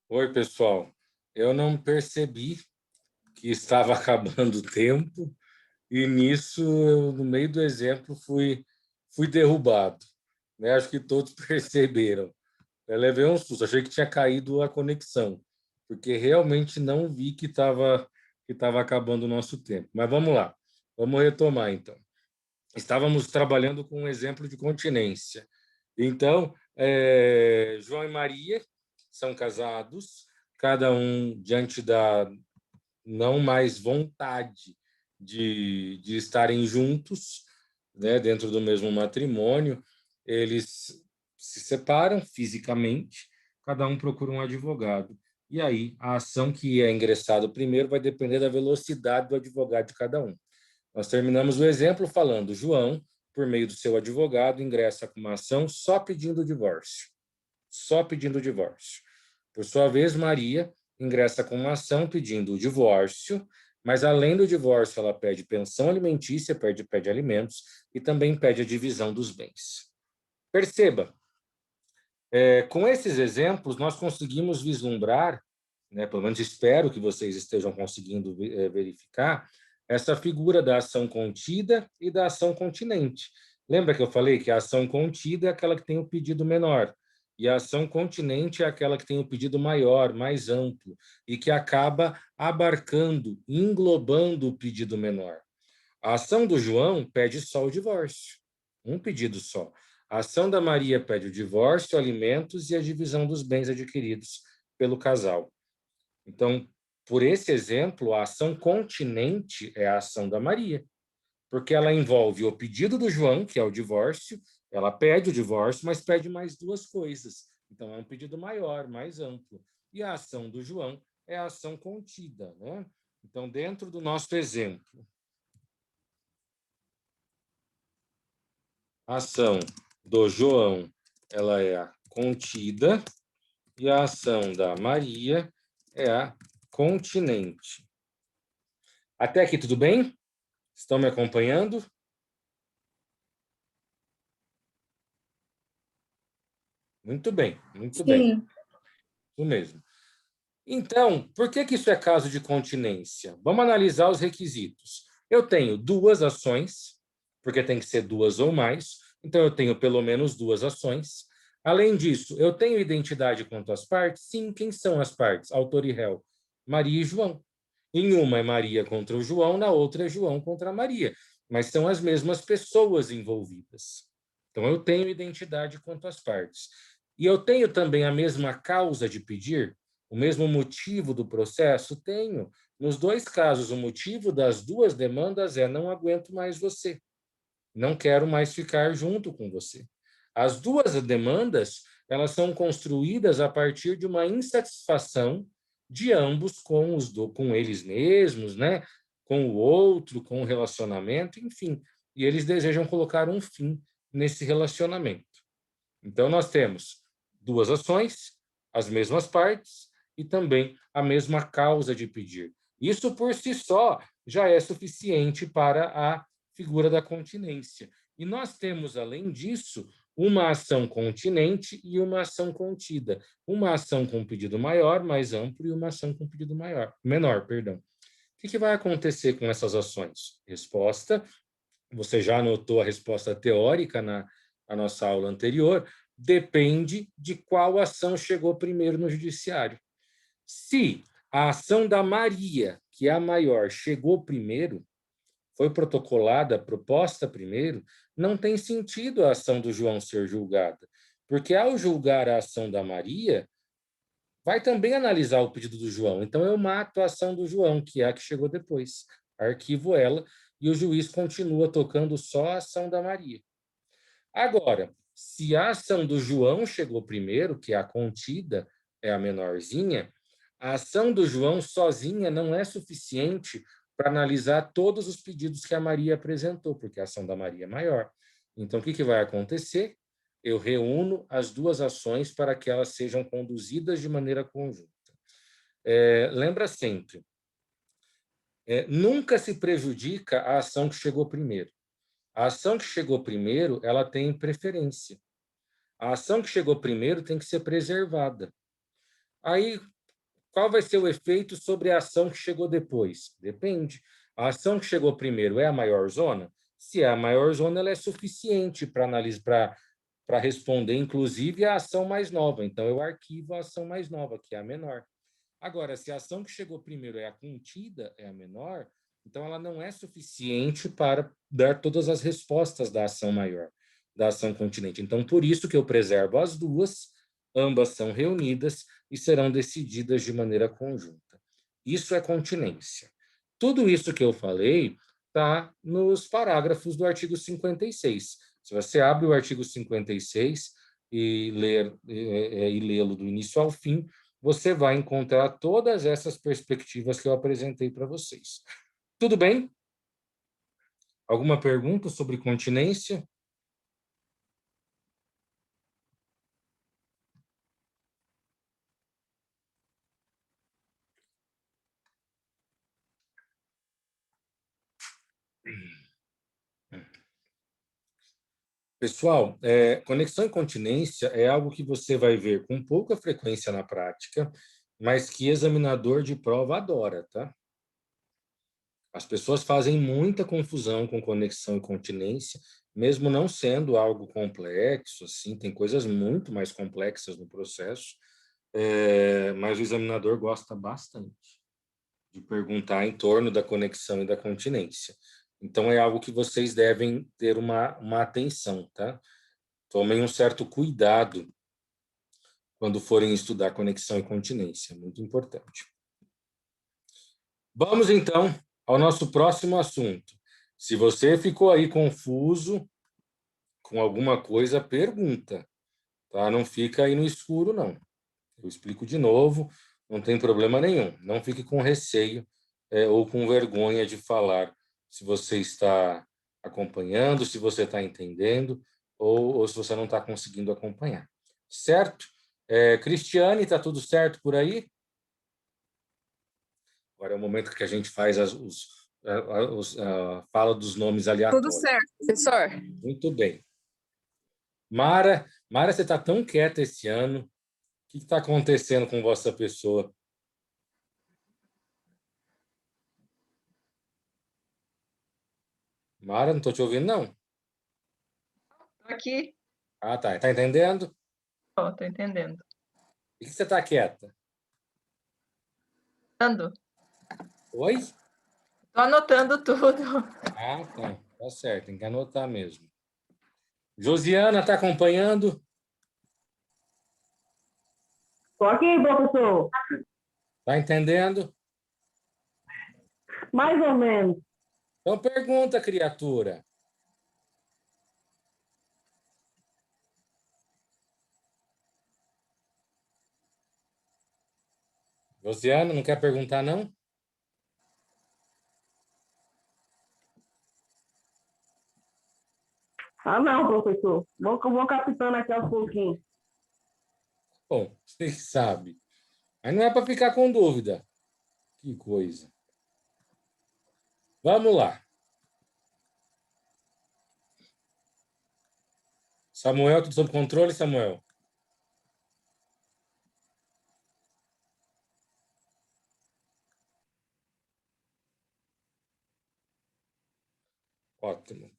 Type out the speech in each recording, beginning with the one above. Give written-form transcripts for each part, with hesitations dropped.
Oi, pessoal. Eu não percebi que estava acabando o tempo e nisso, no meio do exemplo, fui derrubado, né? Acho que todos perceberam. Eu levei um susto, achei que tinha caído a conexão, porque realmente não vi que estava acabando o nosso tempo. Mas vamos lá, vamos retomar então. Estávamos trabalhando com um exemplo de continência. Então, João e Maria são casados, cada um diante da não mais vontade de estarem juntos, né, dentro do mesmo matrimônio, eles se separam fisicamente, cada um procura um advogado. E aí, a ação que é ingressada primeiro vai depender da velocidade do advogado de cada um. Nós terminamos o exemplo falando: João, por meio do seu advogado, ingressa com uma ação só pedindo o divórcio. Só pedindo o divórcio. Por sua vez, Maria ingressa com uma ação pedindo o divórcio, mas além do divórcio, ela pede pensão alimentícia, pede alimentos e também pede a divisão dos bens. Perceba, com esses exemplos, nós conseguimos vislumbrar, né, pelo menos espero que vocês estejam conseguindo verificar, essa figura da ação contida e da ação continente. Lembra que eu falei que a ação contida é aquela que tem o pedido menor, e a ação continente é aquela que tem o pedido maior, mais amplo, e que acaba abarcando, englobando o pedido menor. A ação do João pede só o divórcio, um pedido só. A ação da Maria pede o divórcio, alimentos e a divisão dos bens adquiridos pelo casal. Então, por esse exemplo, a ação continente é a ação da Maria, porque ela envolve o pedido do João, que é o divórcio, ela pede o divórcio, mas pede mais duas coisas. Então, é um pedido maior, mais amplo. E a ação do João é a ação contida, né? Então, dentro do nosso exemplo, a ação do João, ela é a contida e a ação da Maria é a continente. Até aqui tudo bem? Estão me acompanhando? Muito bem, muito bem. Sim, Isso mesmo. Então, por que isso é caso de continência? Vamos analisar os requisitos. Eu tenho duas ações, porque tem que ser duas ou mais, então eu tenho pelo menos duas ações. Além disso, eu tenho identidade quanto às partes? Sim, quem são as partes? Autor e réu. Maria e João. Em uma é Maria contra o João, na outra é João contra a Maria, mas são as mesmas pessoas envolvidas. Então eu tenho identidade quanto às partes. E eu tenho também a mesma causa de pedir? O mesmo motivo do processo? Tenho. Nos dois casos, o motivo das duas demandas é: não aguento mais você, não quero mais ficar junto com você. As duas demandas, elas são construídas a partir de uma insatisfação de ambos com eles mesmos, né? Com o outro, com o relacionamento, enfim. E eles desejam colocar um fim nesse relacionamento. Então, nós temos duas ações, as mesmas partes e também a mesma causa de pedir. Isso por si só já é suficiente para a figura da continência. E nós temos, além disso, uma ação continente e uma ação contida. Uma ação com pedido maior, mais amplo, e uma ação com pedido menor, perdão. O que vai acontecer com essas ações? Resposta: você já anotou a resposta teórica na nossa aula anterior, depende de qual ação chegou primeiro no judiciário. Se a ação da Maria, que é a maior, chegou primeiro, foi protocolada, proposta primeiro, não tem sentido a ação do João ser julgada, porque ao julgar a ação da Maria, vai também analisar o pedido do João. Então eu mato a ação do João, que é a que chegou depois. Arquivo ela e o juiz continua tocando só a ação da Maria. Agora, se a ação do João chegou primeiro, que é a contida, é a menorzinha, a ação do João sozinha não é suficiente para analisar todos os pedidos que a Maria apresentou, porque a ação da Maria é maior. Então, o que vai acontecer? Eu reúno as duas ações para que elas sejam conduzidas de maneira conjunta. Lembra sempre, nunca se prejudica a ação que chegou primeiro. A ação que chegou primeiro, ela tem preferência. A ação que chegou primeiro tem que ser preservada. Aí, qual vai ser o efeito sobre a ação que chegou depois? Depende. A ação que chegou primeiro é a maior zona? Se é a maior zona, ela é suficiente para analisar, para responder, inclusive, a ação mais nova. Então, eu arquivo a ação mais nova, que é a menor. Agora, se a ação que chegou primeiro é a contida, é a menor, então ela não é suficiente para dar todas as respostas da ação maior, da ação continente. Então, por isso que eu preservo as duas, ambas são reunidas e serão decididas de maneira conjunta. Isso é continência. Tudo isso que eu falei está nos parágrafos do artigo 56. Se você abre o artigo 56 e lê-lo do início ao fim, você vai encontrar todas essas perspectivas que eu apresentei para vocês. Tudo bem? Alguma pergunta sobre continência? Pessoal, conexão e continência é algo que você vai ver com pouca frequência na prática, mas que examinador de prova adora, tá? As pessoas fazem muita confusão com conexão e continência, mesmo não sendo algo complexo, assim, tem coisas muito mais complexas no processo, mas o examinador gosta bastante de perguntar em torno da conexão e da continência. Então, é algo que vocês devem ter uma atenção, tá? Tomem um certo cuidado quando forem estudar conexão e continência, muito importante. Vamos, então, ao nosso próximo assunto. Se você ficou aí confuso com alguma coisa, pergunta, tá? Não fica aí no escuro, não. Eu explico de novo, não tem problema nenhum. Não fique com receio ou com vergonha de falar se você está acompanhando, se você está entendendo ou se você não está conseguindo acompanhar. Certo? Cristiane, está tudo certo por aí? Agora é o momento que a gente faz a fala dos nomes Tudo aleatórios. certo, professor. Muito bem. Mara, você está tão quieta esse ano. O que está acontecendo com vossa pessoa? Mara, não estou te ouvindo, não. Tô aqui. Ah, tá. Está entendendo? Tô entendendo. Por que você está quieta? Anotando. Oi? Tô anotando tudo. Ah, tá. Tá certo, tem que anotar mesmo. Josiana, está acompanhando? Estou aqui, professor. Está entendendo? Mais ou menos. Então pergunta, criatura. Josiana, não quer perguntar, não? Ah, não, professor. Vou captando aqui aos pouquinhos. Bom, você que sabe. Mas não é para ficar com dúvida. Que coisa. Vamos lá. Samuel, tudo sob controle, Samuel? Ótimo.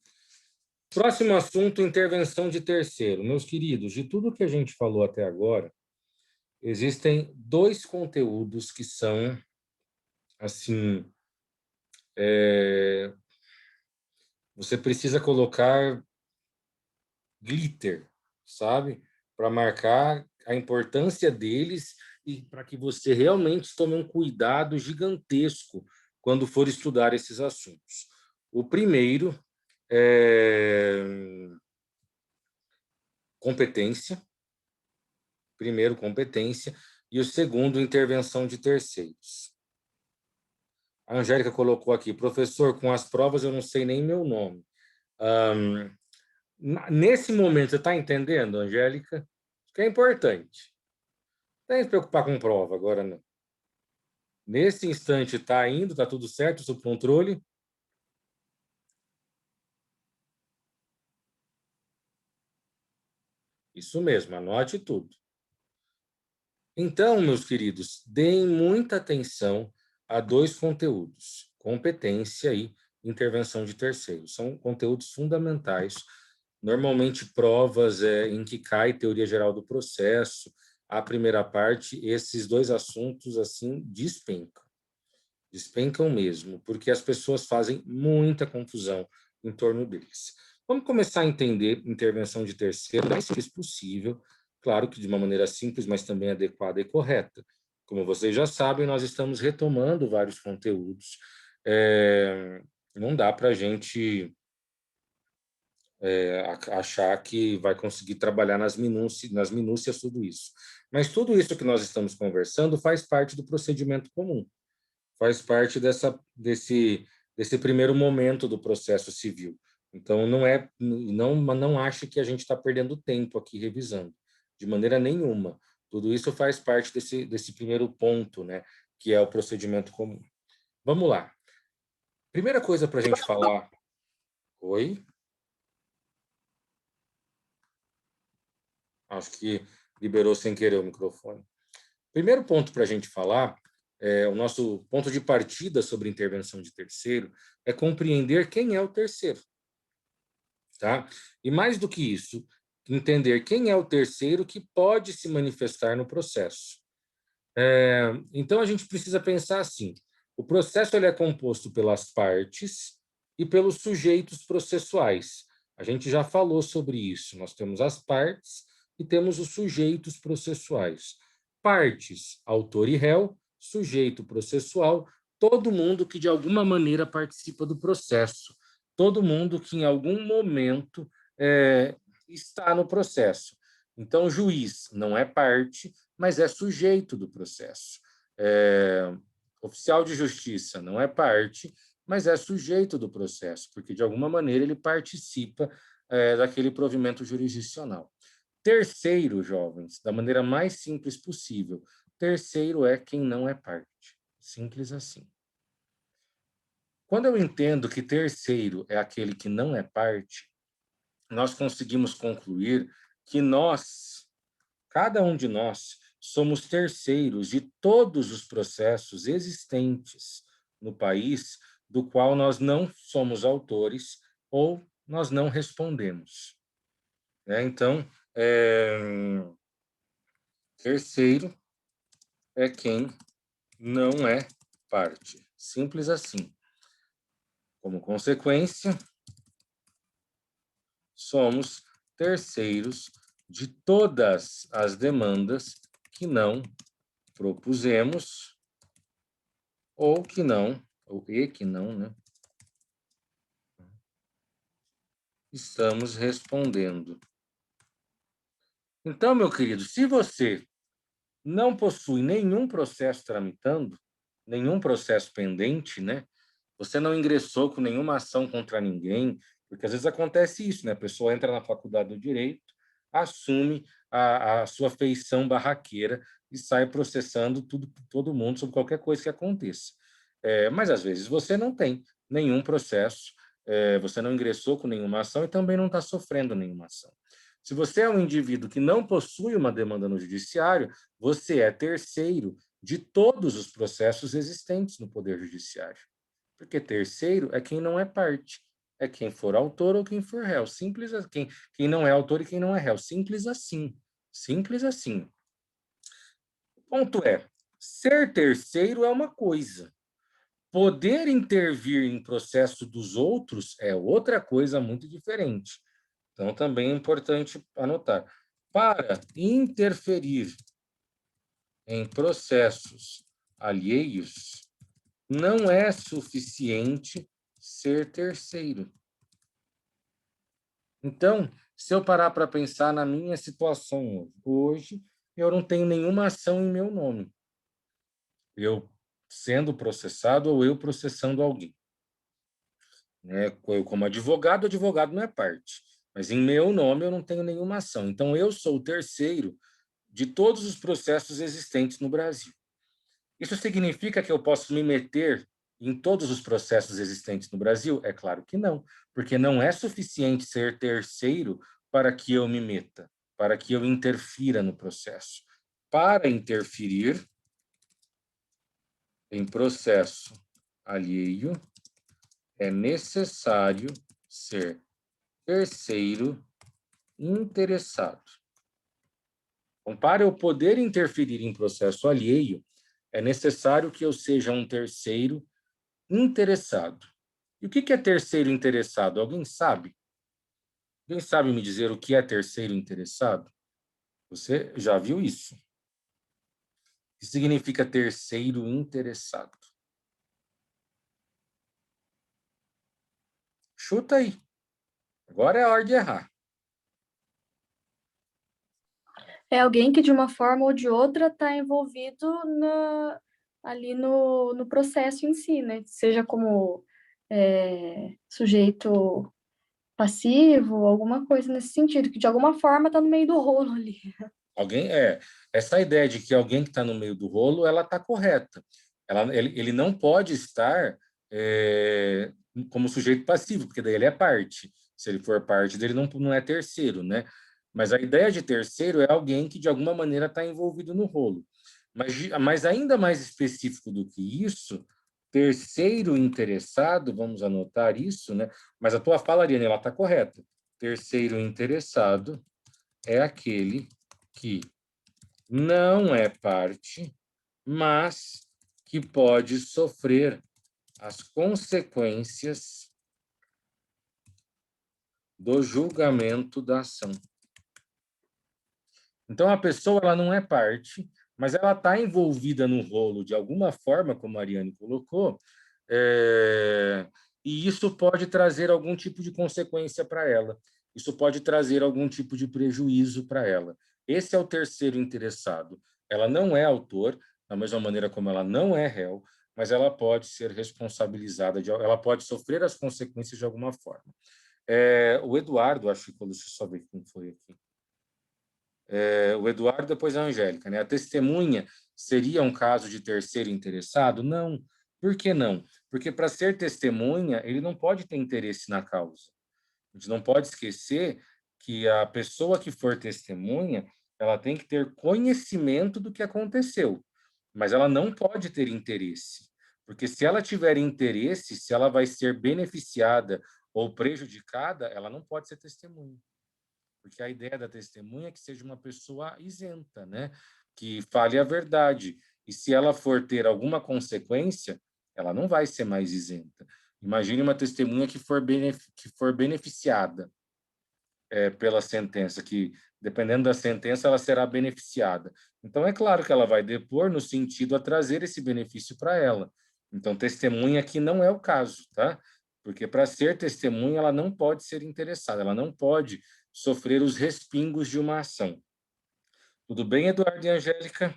Próximo assunto, intervenção de terceiro. Meus queridos, de tudo que a gente falou até agora, existem dois conteúdos que são, assim, você precisa colocar glitter, sabe? Para marcar a importância deles e para que você realmente tome um cuidado gigantesco quando for estudar esses assuntos. O primeiro é competência, primeiro competência, e o segundo intervenção de terceiros. A Angélica colocou aqui, professor, com as provas eu não sei nem meu nome. Nesse momento, você está entendendo, Angélica? Que é importante. Não tem que se preocupar com prova, agora não. Nesse instante, está indo, está tudo certo, sob controle? Isso mesmo, anote tudo. Então, meus queridos, deem muita atenção a dois conteúdos, competência e intervenção de terceiros. São conteúdos fundamentais, normalmente provas em que cai teoria geral do processo, a primeira parte, esses dois assuntos, assim, despencam mesmo, porque as pessoas fazem muita confusão em torno deles. Vamos começar a entender intervenção de terceiro o mais simples possível, claro que de uma maneira simples, mas também adequada e correta. Como vocês já sabem, nós estamos retomando vários conteúdos. Não dá para a gente achar que vai conseguir trabalhar nas minúcias tudo isso. Mas tudo isso que nós estamos conversando faz parte do procedimento comum, faz parte desse primeiro momento do processo civil. Então, não ache que a gente está perdendo tempo aqui revisando, de maneira nenhuma. Tudo isso faz parte desse primeiro ponto, né, que é o procedimento comum. Vamos lá. Primeira coisa para a gente falar... Oi? Acho que liberou sem querer o microfone. Primeiro ponto para a gente falar, o nosso ponto de partida sobre intervenção de terceiro, é compreender quem é o terceiro. Tá? E mais do que isso, entender quem é o terceiro que pode se manifestar no processo. Então, a gente precisa pensar assim, o processo ele é composto pelas partes e pelos sujeitos processuais. A gente já falou sobre isso, nós temos as partes e temos os sujeitos processuais. Partes, autor e réu, sujeito processual, todo mundo que de alguma maneira participa do processo, todo mundo que em algum momento está no processo. Então, o juiz não é parte, mas é sujeito do processo. Oficial de justiça não é parte, mas é sujeito do processo, porque de alguma maneira ele participa daquele provimento jurisdicional. Terceiro, jovens, da maneira mais simples possível, terceiro é quem não é parte. Simples assim. Quando eu entendo que terceiro é aquele que não é parte, nós conseguimos concluir que nós, cada um de nós, somos terceiros de todos os processos existentes no país do qual nós não somos autores ou nós não respondemos. Então, terceiro é quem não é parte. Simples assim. Como consequência, somos terceiros de todas as demandas que não propusemos ou que não, né? Estamos respondendo. Então, meu querido, se você não possui nenhum processo tramitando, nenhum processo pendente, né? Você não ingressou com nenhuma ação contra ninguém, porque às vezes acontece isso, né? A pessoa entra na faculdade do direito, assume a sua feição barraqueira e sai processando todo mundo sobre qualquer coisa que aconteça. Mas às vezes você não tem nenhum processo, você não ingressou com nenhuma ação e também não está sofrendo nenhuma ação. Se você é um indivíduo que não possui uma demanda no judiciário, você é terceiro de todos os processos existentes no Poder Judiciário. Porque terceiro é quem não é parte, é quem for autor ou quem for réu. Simples assim. Quem não é autor e quem não é réu. Simples assim. Simples assim. O ponto é, ser terceiro é uma coisa. Poder intervir em processo dos outros é outra coisa muito diferente. Então, também é importante anotar. Para interferir em processos alheios, não é suficiente ser terceiro. Então, se eu parar para pensar na minha situação hoje, eu não tenho nenhuma ação em meu nome. Eu sendo processado ou eu processando alguém. Eu, como advogado, advogado não é parte. Mas em meu nome eu não tenho nenhuma ação. Então, eu sou o terceiro de todos os processos existentes no Brasil. Isso significa que eu posso me meter em todos os processos existentes no Brasil? É claro que não, porque não é suficiente ser terceiro para que eu me meta, para que eu interfira no processo. para interferir em processo alheio, é necessário ser terceiro interessado. Então, para eu poder interferir em processo alheio, é necessário que eu seja um terceiro interessado. E o que é terceiro interessado? Alguém sabe? Alguém sabe me dizer o que é terceiro interessado? Você já viu isso? O que significa terceiro interessado? Chuta aí. Agora é a hora de errar. É alguém que, de uma forma ou de outra, está envolvido ali no processo em si, né? Seja como sujeito passivo, alguma coisa nesse sentido, que de alguma forma está no meio do rolo ali. Essa ideia de que alguém que está no meio do rolo, ela está correta. Ele não pode estar como sujeito passivo, porque daí ele é parte. Se ele for parte dele, não é terceiro, né? Mas a ideia de terceiro é alguém que, de alguma maneira, está envolvido no rolo. Mas ainda mais específico do que isso, terceiro interessado, vamos anotar isso, né? Mas a tua fala, Ariane, ela está correta. Terceiro interessado é aquele que não é parte, mas que pode sofrer as consequências do julgamento da ação. Então, a pessoa ela não é parte, mas ela está envolvida no rolo de alguma forma, como a Ariane colocou, e isso pode trazer algum tipo de consequência para ela. Isso pode trazer algum tipo de prejuízo para ela. Esse é o terceiro interessado. Ela não é autor, da mesma maneira como ela não é réu, mas ela pode ser responsabilizada, ela pode sofrer as consequências de alguma forma. O Eduardo, acho que, deixa eu só ver quem foi aqui. O Eduardo, depois a Angélica, né? A testemunha seria um caso de terceiro interessado? Não. Por que não? Porque para ser testemunha, ele não pode ter interesse na causa. A gente não pode esquecer que a pessoa que for testemunha, ela tem que ter conhecimento do que aconteceu, mas ela não pode ter interesse. Porque se ela tiver interesse, se ela vai ser beneficiada ou prejudicada, ela não pode ser testemunha. Porque a ideia da testemunha é que seja uma pessoa isenta, né? Que fale a verdade. E se ela for ter alguma consequência, ela não vai ser mais isenta. Imagine uma testemunha que for beneficiada pela sentença, que, dependendo da sentença, ela será beneficiada. Então, é claro que ela vai depor no sentido a trazer esse benefício para ela. Então, testemunha aqui não é o caso, tá? Porque para ser testemunha, ela não pode ser interessada, ela não pode sofrer os respingos de uma ação. Tudo bem, Eduardo e Angélica?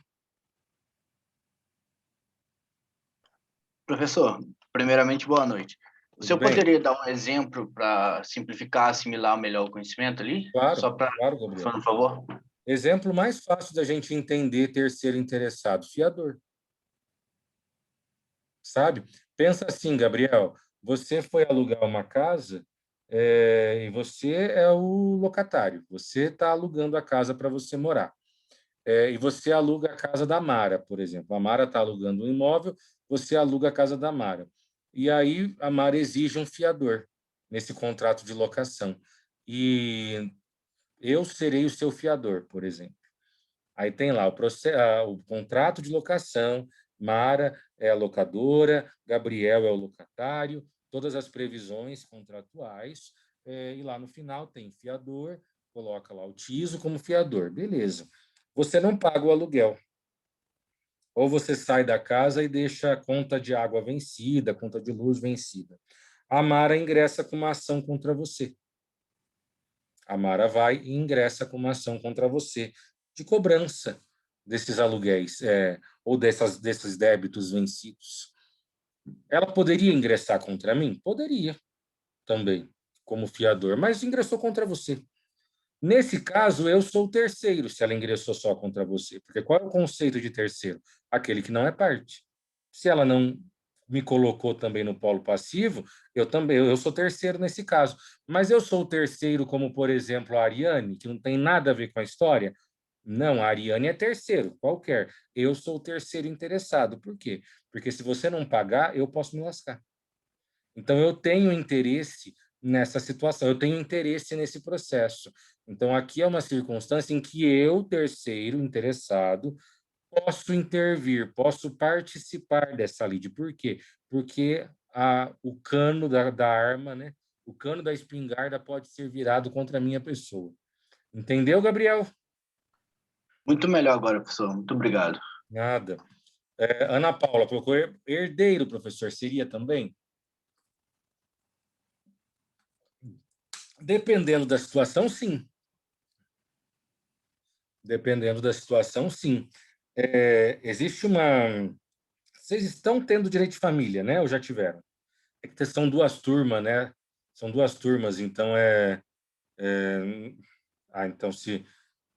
Professor, primeiramente, boa noite. O senhor poderia dar um exemplo para simplificar, assimilar melhor o conhecimento ali? Claro, Só para, claro, Gabriel. por favor. Exemplo mais fácil da gente entender terceiro interessado, fiador. Sabe? Pensa assim, Gabriel, você foi alugar uma casa e você é o locatário, você está alugando a casa para você morar. E você aluga a casa da Mara, por exemplo. A Mara está alugando um imóvel, você aluga a casa da Mara. E aí a Mara exige um fiador nesse contrato de locação. E eu serei o seu fiador, por exemplo. Aí tem lá o contrato de locação, Mara é a locadora, Gabriel é o locatário, todas as previsões contratuais, e lá no final tem fiador, coloca lá o Tiso como fiador, beleza. Você não paga o aluguel. Ou você sai da casa e deixa a conta de água vencida, a conta de luz vencida. A Mara ingressa com uma ação contra você. A Mara vai e ingressa com uma ação contra você de cobrança desses aluguéis ou desses débitos vencidos. Ela poderia ingressar contra mim? Poderia também, como fiador, mas ingressou contra você. Nesse caso, eu sou o terceiro, se ela ingressou só contra você. Porque qual é o conceito de terceiro? Aquele que não é parte. Se ela não me colocou também no polo passivo, eu sou terceiro nesse caso. Mas eu sou o terceiro como, por exemplo, a Ariane, que não tem nada a ver com a história? Não, a Ariane é terceiro, qualquer. Eu sou o terceiro interessado. Por quê? Porque se você não pagar, eu posso me lascar. Então, eu tenho interesse nessa situação, eu tenho interesse nesse processo. Então, aqui é uma circunstância em que eu, terceiro interessado, posso intervir, posso participar dessa lide. Por quê? Porque o cano da arma, né? O cano da espingarda pode ser virado contra a minha pessoa. Entendeu, Gabriel? Muito melhor agora, professor. Muito obrigado. Nada. Ana Paula colocou herdeiro, professor. Seria também? Dependendo da situação, sim. Dependendo da situação, sim. Existe uma... Vocês estão tendo direito de família, né? Ou já tiveram? É que são duas turmas, né? São duas turmas, então então se...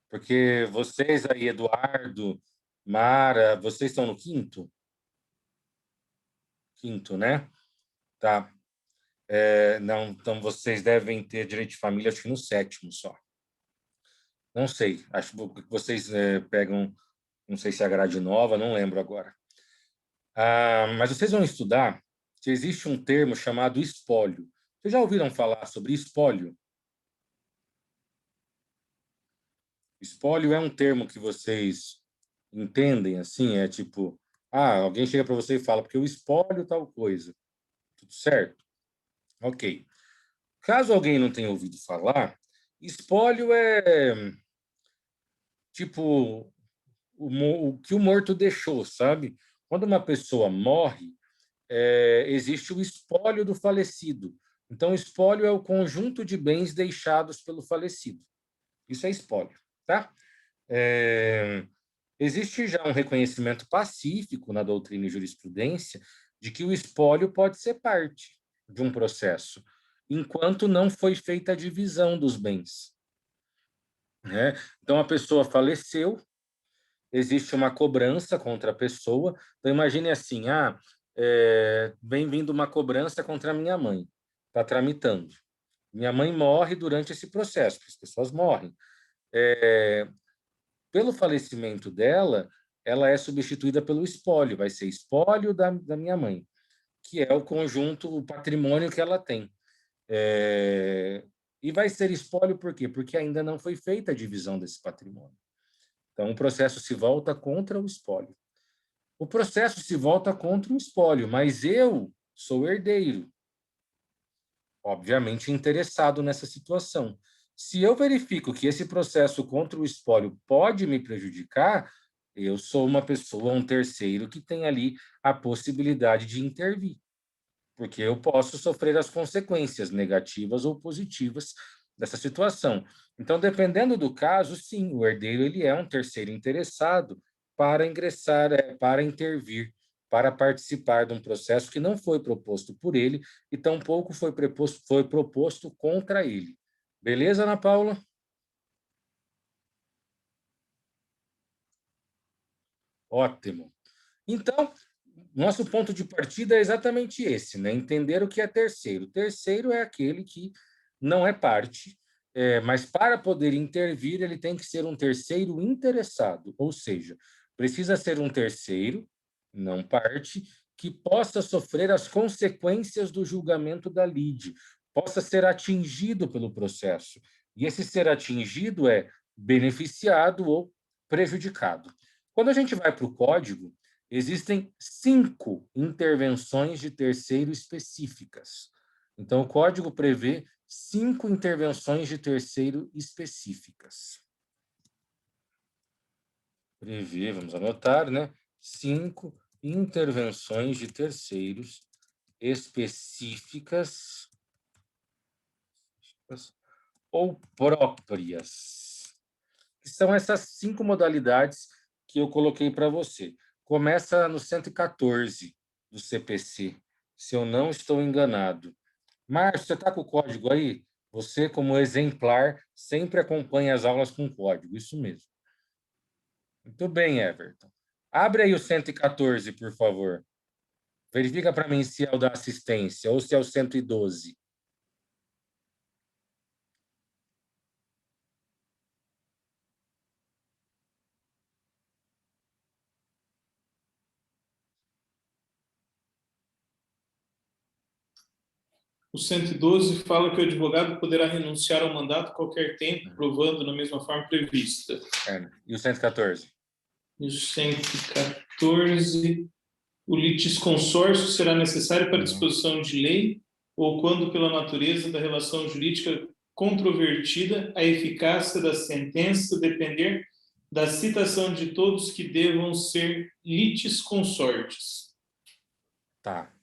Porque vocês aí, Eduardo, Mara, vocês estão no quinto? Quinto, né? Tá. Não, então vocês devem ter direito de família, acho que no sétimo só. Não sei, acho que vocês pegam, não sei se é a grade nova, não lembro agora. Mas vocês vão estudar que existe um termo chamado espólio. Vocês já ouviram falar sobre espólio? Espólio é um termo que vocês entendem, assim, é tipo, alguém chega para você e fala, porque eu espólio tal coisa. Tudo certo? Ok. Caso alguém não tenha ouvido falar, espólio é tipo o que o morto deixou, sabe? Quando uma pessoa morre, existe o espólio do falecido. Então, o espólio é o conjunto de bens deixados pelo falecido. Isso é espólio, tá? Existe já um reconhecimento pacífico na doutrina e jurisprudência de que o espólio pode ser parte de um processo, enquanto não foi feita a divisão dos bens, né? Então, a pessoa faleceu, existe uma cobrança contra a pessoa. Então, imagine assim, vem vindo uma cobrança contra a minha mãe, está tramitando. Minha mãe morre durante esse processo, porque as pessoas morrem. Pelo falecimento dela, ela é substituída pelo espólio, vai ser espólio da minha mãe, que é o conjunto, o patrimônio que ela tem. E vai ser espólio por quê? Porque ainda não foi feita a divisão desse patrimônio. Então, o processo se volta contra o espólio. O processo se volta contra o espólio, mas eu sou herdeiro, obviamente interessado nessa situação. Se eu verifico que esse processo contra o espólio pode me prejudicar, eu sou uma pessoa, um terceiro, que tem ali a possibilidade de intervir, porque eu posso sofrer as consequências negativas ou positivas dessa situação. Então, dependendo do caso, sim, o herdeiro ele é um terceiro interessado para ingressar, para intervir, para participar de um processo que não foi proposto por ele e tampouco foi proposto contra ele. Beleza, Ana Paula? Ótimo. Então, nosso ponto de partida é exatamente esse, né? Entender o que é terceiro. Terceiro é aquele que não é parte, mas para poder intervir, ele tem que ser um terceiro interessado, ou seja, precisa ser um terceiro, não parte, que possa sofrer as consequências do julgamento da lide, possa ser atingido pelo processo. E esse ser atingido é beneficiado ou prejudicado. Quando a gente vai para o código, existem 5 intervenções de terceiro específicas. Então, o código prevê 5 intervenções de terceiro específicas. Prevê, vamos anotar, né? 5 intervenções de terceiros específicas ou próprias. Que são essas 5 modalidades que eu coloquei para você. Começa no 114 do CPC, se eu não estou enganado. Márcio, você está com o código aí? Você, como exemplar, sempre acompanha as aulas com código, isso mesmo. Muito bem, Everton. Abre aí o 114, por favor. Verifica para mim se é o da assistência ou se é o 112. O 112 fala que o advogado poderá renunciar ao mandato a qualquer tempo, provando na mesma forma prevista. E o 114? E o 114, o litisconsórcio será necessário para disposição de lei ou quando, pela natureza da relação jurídica controvertida, a eficácia da sentença depender da citação de todos que devam ser litisconsortes. Tá.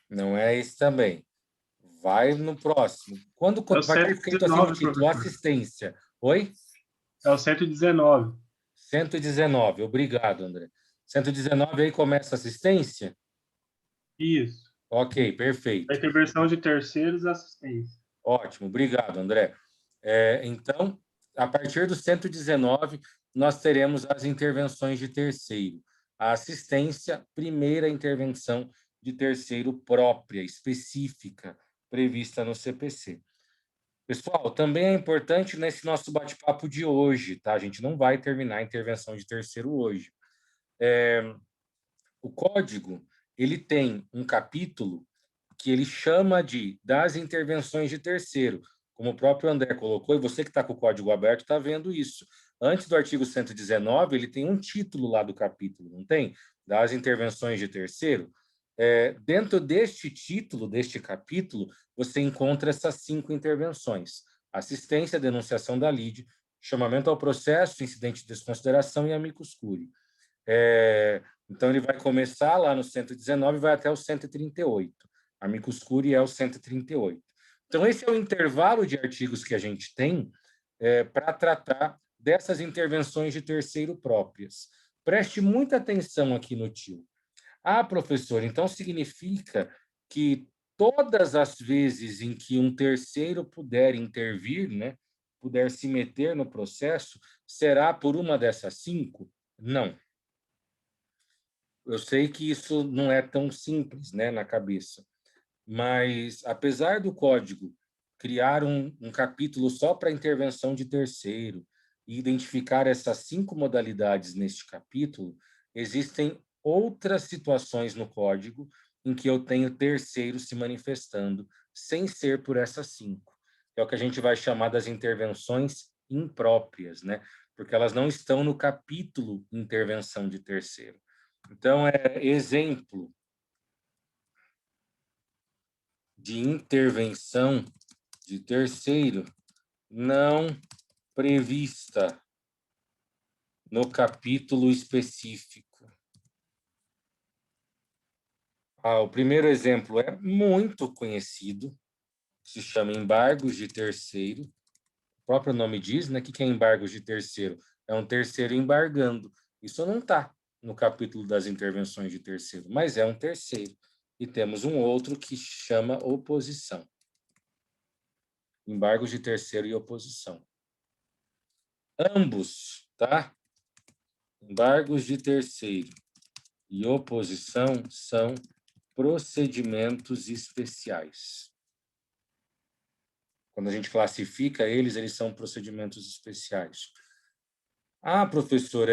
Não é esse também. Vai no próximo. Quando É o vai estar escrito assim no 119, título, professor. assistência. Oi? É o 119. 119. Obrigado, André. 119 aí começa assistência? Isso. Ok, perfeito. A intervenção de terceiros, assistência. Ótimo, obrigado, André. Então, a partir do 119, nós teremos as intervenções de terceiro. A assistência, primeira intervenção de terceiro própria, específica, prevista no CPC. Pessoal, também é importante nesse nosso bate-papo de hoje, tá? A gente não vai terminar a intervenção de terceiro hoje. O código, ele tem um capítulo que ele chama de das intervenções de terceiro, como o próprio André colocou, e você que está com o código aberto está vendo isso. Antes do artigo 119, ele tem um título lá do capítulo, não tem? Das intervenções de terceiro. Dentro deste título, deste capítulo, você encontra essas 5 intervenções: assistência, denunciação da lide, chamamento ao processo, incidente de desconsideração e amicus curiae. Então, ele vai começar lá no 119 e vai até o 138. Amicus curiae é o 138. Então, esse é o intervalo de artigos que a gente tem para tratar dessas intervenções de terceiro próprias. Preste muita atenção aqui no tio. Professor, então significa que todas as vezes em que um terceiro puder intervir, né, puder se meter no processo, será por uma dessas 5? Não. Eu sei que isso não é tão simples, né, na cabeça, mas apesar do código criar um capítulo só para intervenção de terceiro e identificar essas 5 modalidades neste capítulo, existem outras situações no código em que eu tenho terceiro se manifestando sem ser por essas 5. É o que a gente vai chamar das intervenções impróprias, né? Porque elas não estão no capítulo intervenção de terceiro. Então, exemplo de intervenção de terceiro não prevista no capítulo específico. O primeiro exemplo é muito conhecido, se chama embargos de terceiro. O próprio nome diz, né, que é embargos de terceiro? É um terceiro embargando. Isso não está no capítulo das intervenções de terceiro, mas é um terceiro. E temos um outro que chama oposição. Embargos de terceiro e oposição. Ambos, tá? Embargos de terceiro e oposição são procedimentos especiais. Quando a gente classifica eles, eles são procedimentos especiais. Professor,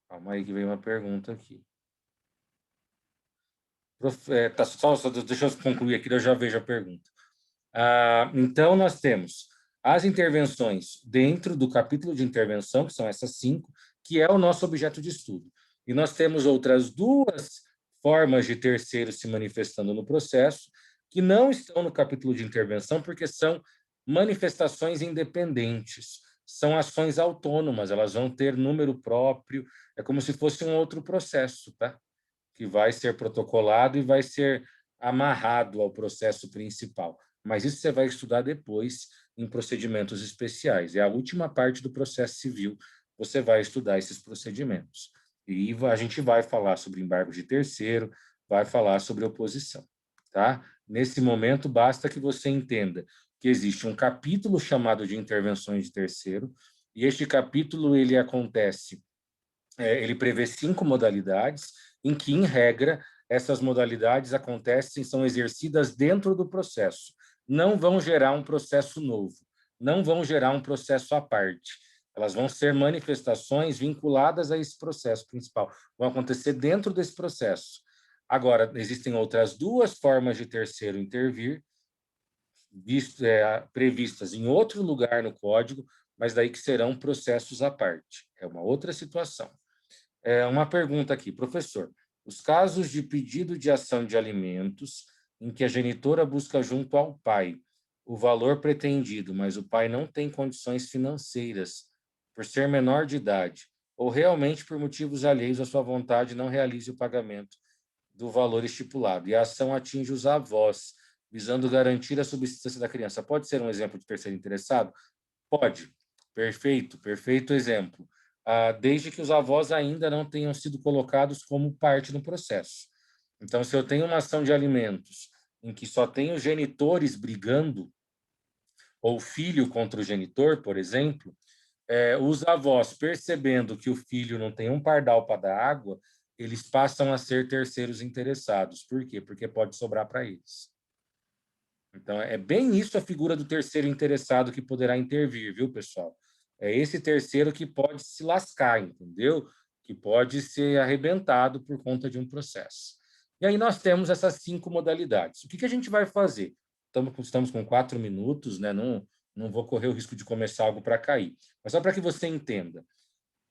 Calma aí que veio uma pergunta aqui. Só deixa eu concluir aqui, eu já vejo a pergunta. Então, nós temos as intervenções dentro do capítulo de intervenção, que são essas 5, que é o nosso objeto de estudo. E nós temos outras 2 formas de terceiro se manifestando no processo, que não estão no capítulo de intervenção, porque são manifestações independentes, são ações autônomas, elas vão ter número próprio, é como se fosse um outro processo, tá? Que vai ser protocolado e vai ser amarrado ao processo principal. Mas isso você vai estudar depois em procedimentos especiais. É a última parte do processo civil, você vai estudar esses procedimentos. E a gente vai falar sobre embargo de terceiro, vai falar sobre oposição, tá? Nesse momento, basta que você entenda que existe um capítulo chamado de intervenções de terceiro, e este capítulo ele acontece, ele prevê 5 modalidades, em que, em regra, essas modalidades acontecem, são exercidas dentro do processo. Não vão gerar um processo novo, não vão gerar um processo à parte. Elas vão ser manifestações vinculadas a esse processo principal, vão acontecer dentro desse processo. Agora, existem outras duas formas de terceiro intervir, previstas em outro lugar no código, mas daí que serão processos à parte. É uma outra situação. Uma pergunta aqui, professor. Os casos de pedido de ação de alimentos em que a genitora busca junto ao pai o valor pretendido, mas o pai não tem condições financeiras, por ser menor de idade, ou realmente por motivos alheios à sua vontade não realize o pagamento do valor estipulado, e a ação atinge os avós, visando garantir a subsistência da criança. Pode ser um exemplo de terceiro interessado? Pode. Perfeito, perfeito exemplo. Desde que os avós ainda não tenham sido colocados como parte do processo. Então, se eu tenho uma ação de alimentos em que só tem os genitores brigando, ou filho contra o genitor, por exemplo, os avós, percebendo que o filho não tem um pardal para dar água, eles passam a ser terceiros interessados. Por quê? Porque pode sobrar para eles. Então, é bem isso a figura do terceiro interessado que poderá intervir, viu, pessoal? É esse terceiro que pode se lascar, entendeu? Que pode ser arrebentado por conta de um processo. E aí nós temos essas 5 modalidades. O que a gente vai fazer? Estamos com 4 minutos, né? Não vou correr o risco de começar algo para cair. Mas só para que você entenda.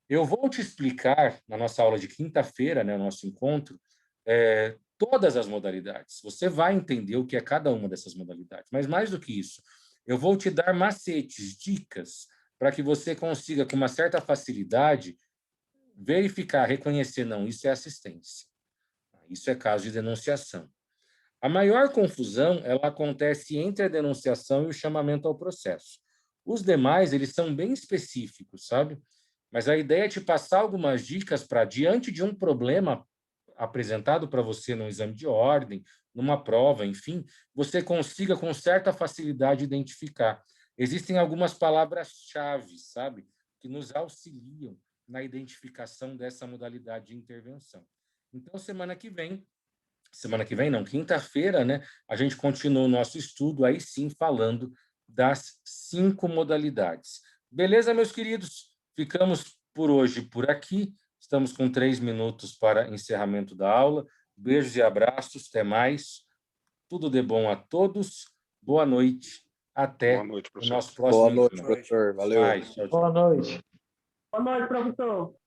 Eu vou te explicar, na nossa aula de quinta-feira, né, nosso encontro, todas as modalidades. Você vai entender o que é cada uma dessas modalidades. Mas mais do que isso, eu vou te dar macetes, dicas, para que você consiga, com uma certa facilidade, verificar, reconhecer, não, isso é assistência. Isso é caso de denunciação. A maior confusão, ela acontece entre a denunciação e o chamamento ao processo. Os demais, eles são bem específicos, sabe? Mas a ideia é te passar algumas dicas para, diante de um problema apresentado para você num exame de ordem, numa prova, enfim, você consiga com certa facilidade identificar. Existem algumas palavras-chave, sabe, que nos auxiliam na identificação dessa modalidade de intervenção. Então, semana que vem não, quinta-feira, né, a gente continua o nosso estudo, aí sim, falando das 5 modalidades. Beleza, meus queridos? Ficamos por hoje por aqui. Estamos com 3 minutos para encerramento da aula. Beijos e abraços, até mais. Tudo de bom a todos. Boa noite. Até Boa noite, o professor. nosso próximo Boa noite, encontro. professor. Valeu. Tchau, tchau. Boa noite, professor.